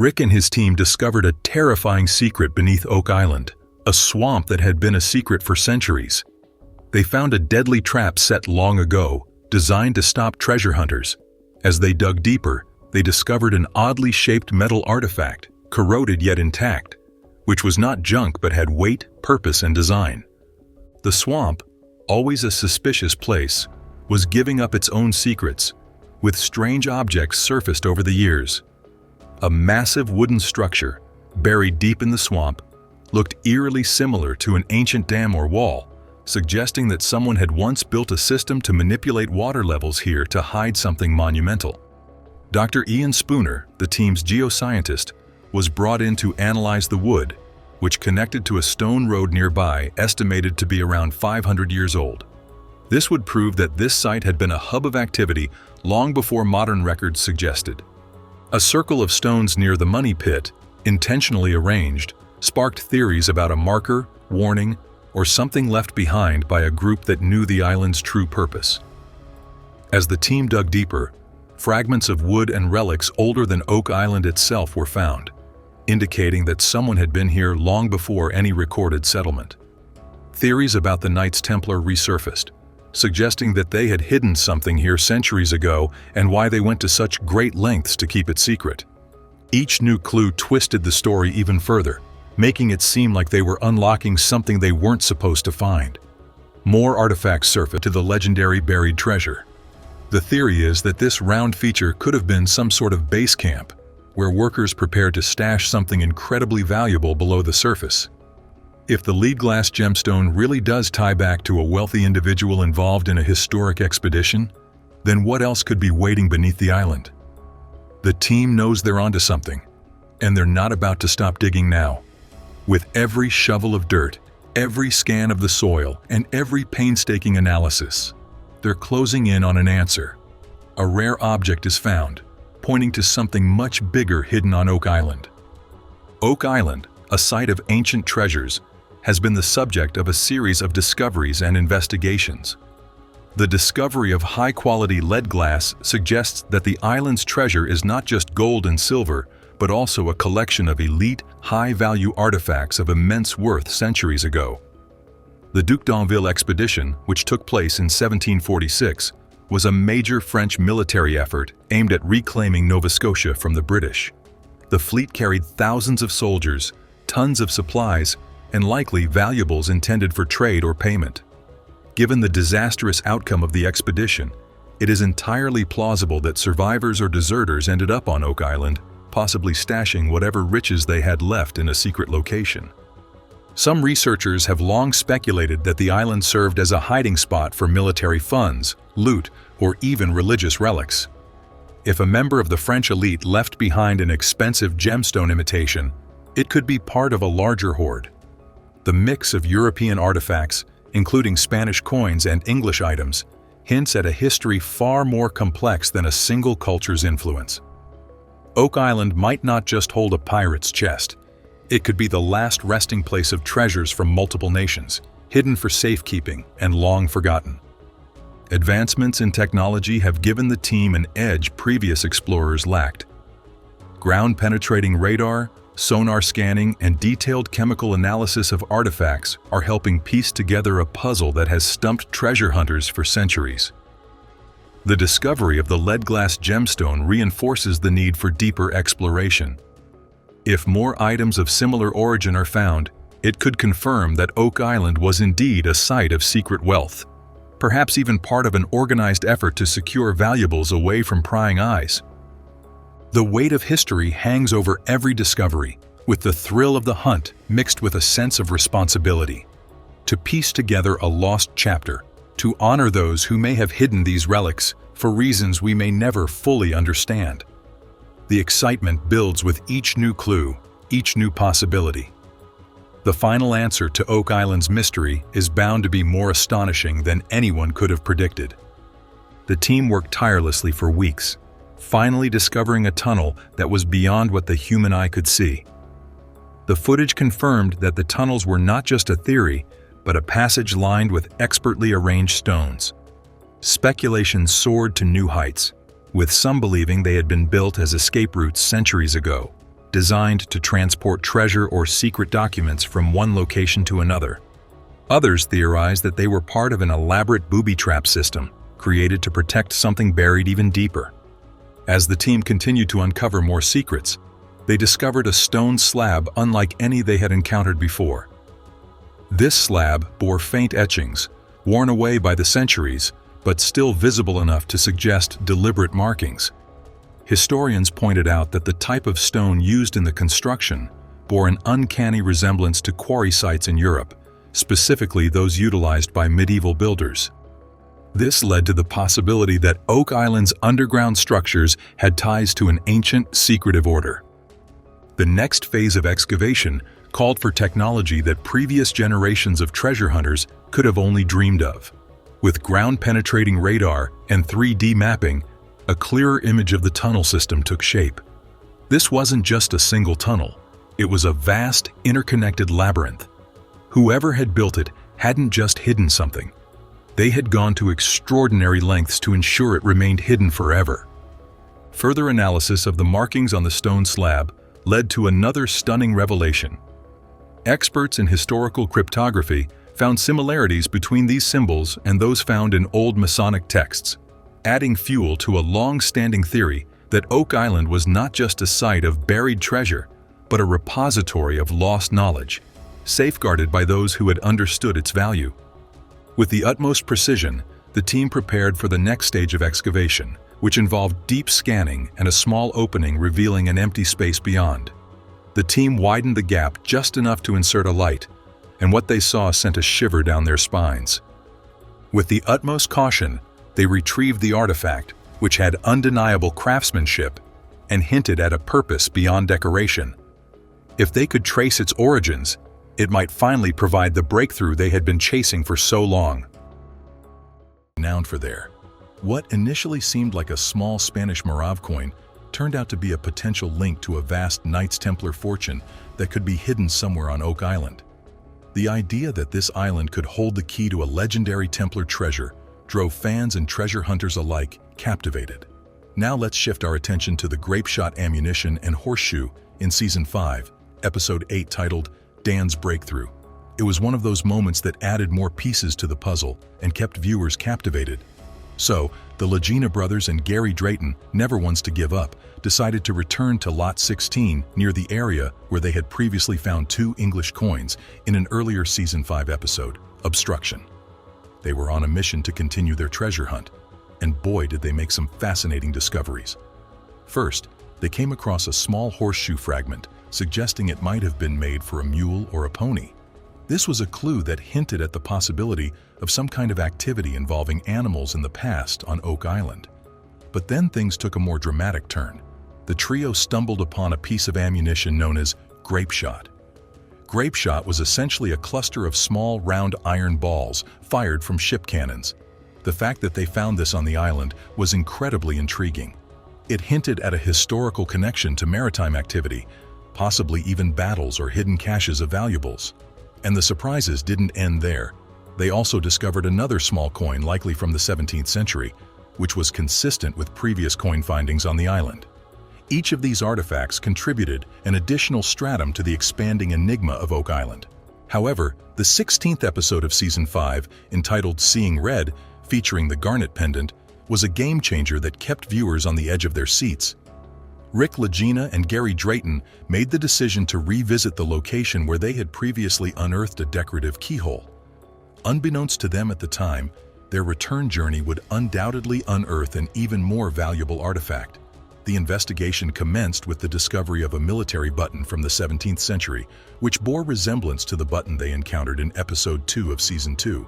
Rick and his team discovered a terrifying secret beneath Oak Island, a swamp that had been a secret for centuries. They found a deadly trap set long ago, designed to stop treasure hunters. As they dug deeper, they discovered an oddly shaped metal artifact, corroded yet intact, which was not junk but had weight, purpose, and design. The swamp, always a suspicious place, was giving up its own secrets, with strange objects surfaced over the years. A massive wooden structure, buried deep in the swamp, looked eerily similar to an ancient dam or wall, suggesting that someone had once built a system to manipulate water levels here to hide something monumental. Dr. Ian Spooner, the team's geoscientist, was brought in to analyze the wood, which connected to a stone road nearby estimated to be around 500 years old. This would prove that this site had been a hub of activity long before modern records suggested. A circle of stones near the money pit, intentionally arranged, sparked theories about a marker, warning, or something left behind by a group that knew the island's true purpose. As the team dug deeper, fragments of wood and relics older than Oak Island itself were found, indicating that someone had been here long before any recorded settlement. Theories about the Knights Templar resurfaced, suggesting that they had hidden something here centuries ago and why they went to such great lengths to keep it secret. Each new clue twisted the story even further, making it seem like they were unlocking something they weren't supposed to find. More artifacts surfaced to the legendary buried treasure. The theory is that this round feature could have been some sort of base camp, where workers prepared to stash something incredibly valuable below the surface. If the lead glass gemstone really does tie back to a wealthy individual involved in a historic expedition, then what else could be waiting beneath the island? The team knows they're onto something, and they're not about to stop digging now. With every shovel of dirt, every scan of the soil, and every painstaking analysis, they're closing in on an answer. A rare object is found, pointing to something much bigger hidden on Oak Island. Oak Island, a site of ancient treasures, has been the subject of a series of discoveries and investigations. The discovery of high-quality lead glass suggests that the island's treasure is not just gold and silver, but also a collection of elite, high-value artifacts of immense worth centuries ago. The Duc d'Anville expedition, which took place in 1746, was a major French military effort aimed at reclaiming Nova Scotia from the British. The fleet carried thousands of soldiers, tons of supplies, and likely valuables intended for trade or payment. Given the disastrous outcome of the expedition, it is entirely plausible that survivors or deserters ended up on Oak Island, possibly stashing whatever riches they had left in a secret location. Some researchers have long speculated that the island served as a hiding spot for military funds, loot, or even religious relics. If a member of the French elite left behind an expensive gemstone imitation, it could be part of a larger hoard. The mix of European artifacts, including Spanish coins and English items, hints at a history far more complex than a single culture's influence. Oak Island might not just hold a pirate's chest. It could be the last resting place of treasures from multiple nations, hidden for safekeeping and long forgotten. Advancements in technology have given the team an edge previous explorers lacked. Ground-penetrating radar, sonar scanning, and detailed chemical analysis of artifacts are helping piece together a puzzle that has stumped treasure hunters for centuries. The discovery of the lead glass gemstone reinforces the need for deeper exploration. If more items of similar origin are found, it could confirm that Oak Island was indeed a site of secret wealth, perhaps even part of an organized effort to secure valuables away from prying eyes. The weight of history hangs over every discovery, with the thrill of the hunt mixed with a sense of responsibility. To piece together a lost chapter, to honor those who may have hidden these relics for reasons we may never fully understand. The excitement builds with each new clue, each new possibility. The final answer to Oak Island's mystery is bound to be more astonishing than anyone could have predicted. The team worked tirelessly for weeks, finally discovering a tunnel that was beyond what the human eye could see. The footage confirmed that the tunnels were not just a theory, but a passage lined with expertly arranged stones. Speculation soared to new heights, with some believing they had been built as escape routes centuries ago. designed to transport treasure or secret documents from one location to another. Others theorize that they were part of an elaborate booby trap system created to protect something buried even deeper. As the team continued to uncover more secrets, they discovered a stone slab unlike any they had encountered before. This slab bore faint etchings, worn away by the centuries, but still visible enough to suggest deliberate markings. Historians pointed out that the type of stone used in the construction bore an uncanny resemblance to quarry sites in Europe, specifically those utilized by medieval builders. This led to the possibility that Oak Island's underground structures had ties to an ancient, secretive order. The next phase of excavation called for technology that previous generations of treasure hunters could have only dreamed of. With ground-penetrating radar and 3D mapping, a clearer image of the tunnel system took shape. This wasn't just a single tunnel, it was a vast, interconnected labyrinth. Whoever had built it hadn't just hidden something. They had gone to extraordinary lengths to ensure it remained hidden forever. Further analysis of the markings on the stone slab led to another stunning revelation. Experts in historical cryptography found similarities between these symbols and those found in old Masonic texts, adding fuel to a long-standing theory that Oak Island was not just a site of buried treasure, but a repository of lost knowledge, safeguarded by those who had understood its value. With the utmost precision, the team prepared for the next stage of excavation, which involved deep scanning and a small opening revealing an empty space beyond. The team widened the gap just enough to insert a light, and what they saw sent a shiver down their spines. With the utmost caution, they retrieved the artifact, which had undeniable craftsmanship and hinted at a purpose beyond decoration. If they could trace its origins, it might finally provide the breakthrough they had been chasing for so long. Renowned for there. What initially seemed like a small Spanish Morav coin turned out to be a potential link to a vast Knights Templar fortune that could be hidden somewhere on Oak Island. The idea that this island could hold the key to a legendary Templar treasure drove fans and treasure hunters alike captivated. Now let's shift our attention to the grape shot ammunition and horseshoe in Season 5, Episode 8, titled Dan's Breakthrough. It was one of those moments that added more pieces to the puzzle and kept viewers captivated. So, the Lagena brothers and Gary Drayton, never ones to give up, decided to return to Lot 16 near the area where they had previously found 2 English coins in an earlier Season 5 episode, Obstruction. They were on a mission to continue their treasure hunt, and boy did they make some fascinating discoveries. First, they came across a small horseshoe fragment, suggesting it might have been made for a mule or a pony. This was a clue that hinted at the possibility of some kind of activity involving animals in the past on Oak Island. But then things took a more dramatic turn. The trio stumbled upon a piece of ammunition known as grape shot. Grape shot was essentially a cluster of small, round iron balls fired from ship cannons. The fact that they found this on the island was incredibly intriguing. It hinted at a historical connection to maritime activity, possibly even battles or hidden caches of valuables. And the surprises didn't end there. They also discovered another small coin, likely from the 17th century, which was consistent with previous coin findings on the island. Each of these artifacts contributed an additional stratum to the expanding enigma of Oak Island. However, the 16th episode of Season 5, entitled Seeing Red, featuring the garnet pendant, was a game-changer that kept viewers on the edge of their seats. Rick Lagena and Gary Drayton made the decision to revisit the location where they had previously unearthed a decorative keyhole. Unbeknownst to them at the time, their return journey would undoubtedly unearth an even more valuable artifact. The investigation commenced with the discovery of a military button from the 17th century, which bore resemblance to the button they encountered in Episode 2 of Season 2.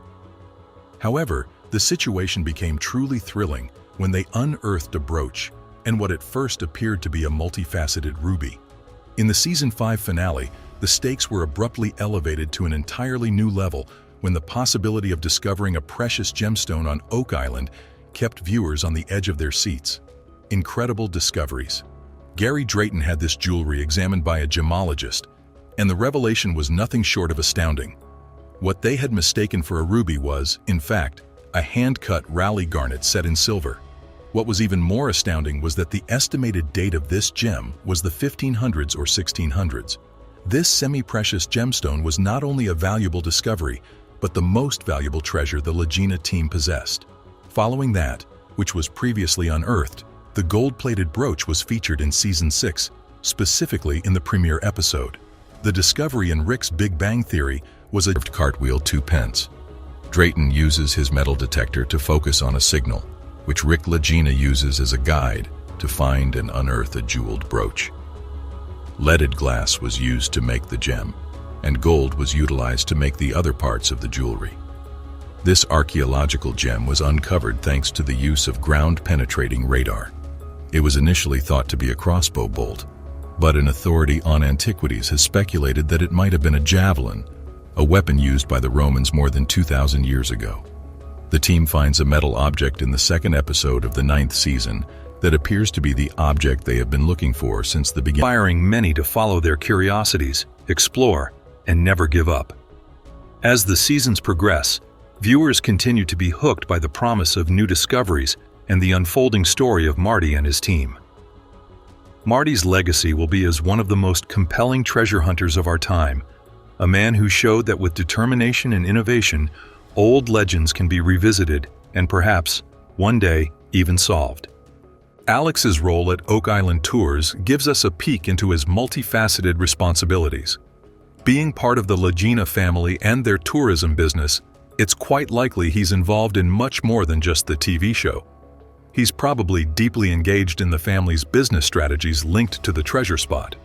However, the situation became truly thrilling when they unearthed a brooch and what at first appeared to be a multifaceted ruby. In the Season 5 finale, the stakes were abruptly elevated to an entirely new level when the possibility of discovering a precious gemstone on Oak Island kept viewers on the edge of their seats. Incredible discoveries. Gary Drayton had this jewelry examined by a gemologist, and the revelation was nothing short of astounding. What they had mistaken for a ruby was, in fact, a hand-cut rally garnet set in silver. What was even more astounding was that the estimated date of this gem was the 1500s or 1600s. This semi-precious gemstone was not only a valuable discovery, but the most valuable treasure the Lagena team possessed. Following that, which was previously unearthed, the gold-plated brooch was featured in Season 6, specifically in the premiere episode. The discovery in Rick's Big Bang Theory was a cartwheel 2 pence. Drayton uses his metal detector to focus on a signal, which Rick Lagena uses as a guide to find and unearth a jeweled brooch. Leaded glass was used to make the gem, and gold was utilized to make the other parts of the jewelry. This archaeological gem was uncovered thanks to the use of ground-penetrating radar. It was initially thought to be a crossbow bolt, but an authority on antiquities has speculated that it might have been a javelin, a weapon used by the Romans more than 2,000 years ago. The team finds a metal object in the second episode of the 9th season that appears to be the object they have been looking for since the beginning, inspiring many to follow their curiosities, explore, and never give up. As the seasons progress, viewers continue to be hooked by the promise of new discoveries and the unfolding story of Marty and his team. Marty's legacy will be as one of the most compelling treasure hunters of our time, a man who showed that with determination and innovation, old legends can be revisited and perhaps, one day, even solved. Alex's role at Oak Island Tours gives us a peek into his multifaceted responsibilities. Being part of the Lagena family and their tourism business, it's quite likely he's involved in much more than just the TV show. He's probably deeply engaged in the family's business strategies linked to the treasure spot.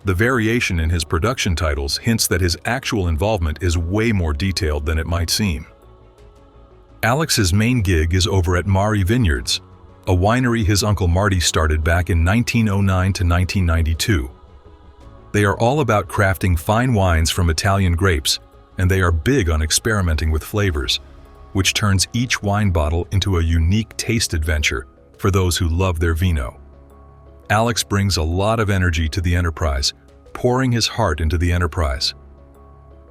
The variation in his production titles hints that his actual involvement is way more detailed than it might seem. Alex's main gig is over at Maury Vineyards, a winery his uncle Marty started back in 1909 to 1992. They are all about crafting fine wines from Italian grapes, and they are big on experimenting with flavors, which turns each wine bottle into a unique taste adventure for those who love their vino. Alex brings a lot of energy to the enterprise, pouring his heart into the enterprise.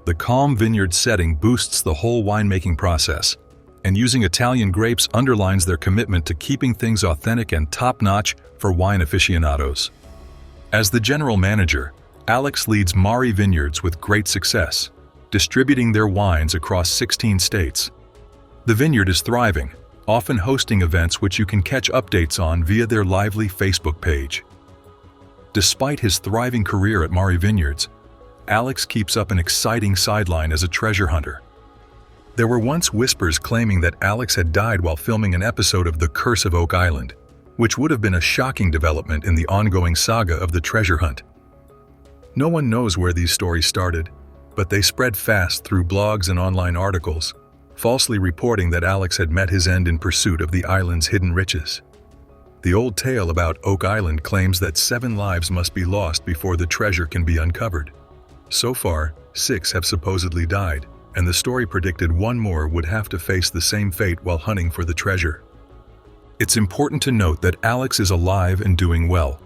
The calm vineyard setting boosts the whole winemaking process, and using Italian grapes underlines their commitment to keeping things authentic and top-notch for wine aficionados. As the general manager, Alex leads Maury Vineyards with great success, distributing their wines across 16 states. The vineyard is thriving, often hosting events which you can catch updates on via their lively Facebook page. Despite his thriving career at Maury Vineyards, Alex keeps up an exciting sideline as a treasure hunter. There were once whispers claiming that Alex had died while filming an episode of The Curse of Oak Island, which would have been a shocking development in the ongoing saga of the treasure hunt. No one knows where these stories started, but they spread fast through blogs and online articles, falsely reporting that Alex had met his end in pursuit of the island's hidden riches. The old tale about Oak Island claims that 7 lives must be lost before the treasure can be uncovered. So far, 6 have supposedly died, and the story predicted 1 more would have to face the same fate while hunting for the treasure. It's important to note that Alex is alive and doing well.